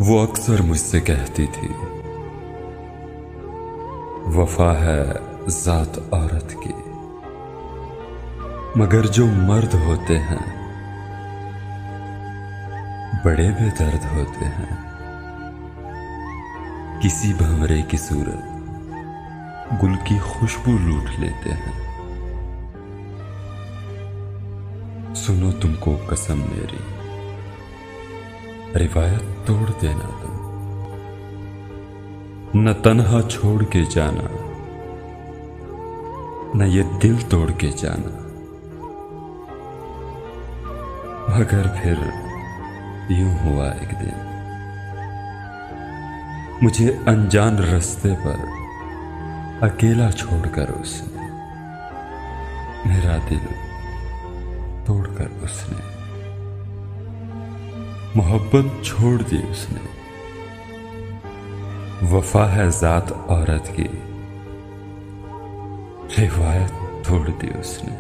वो अक्सर मुझसे कहती थी, वफा है जात औरत की, मगर जो मर्द होते हैं बड़े बेदर्द होते हैं। किसी भंवरे की सूरत गुल की खुशबू लूट लेते हैं। सुनो तुमको कसम मेरी, रिवायत तोड़ देना तुम, न तन्हा छोड़ के जाना, न ये दिल तोड़ के जाना। मगर फिर यूं हुआ एक दिन, मुझे अनजान रास्ते पर अकेला छोड़कर उसने मेरा दिल तोड़कर उसने मोहब्बत छोड़ दी उसने। वफा है जात औरत की, रिवायत तोड़ दी उसने।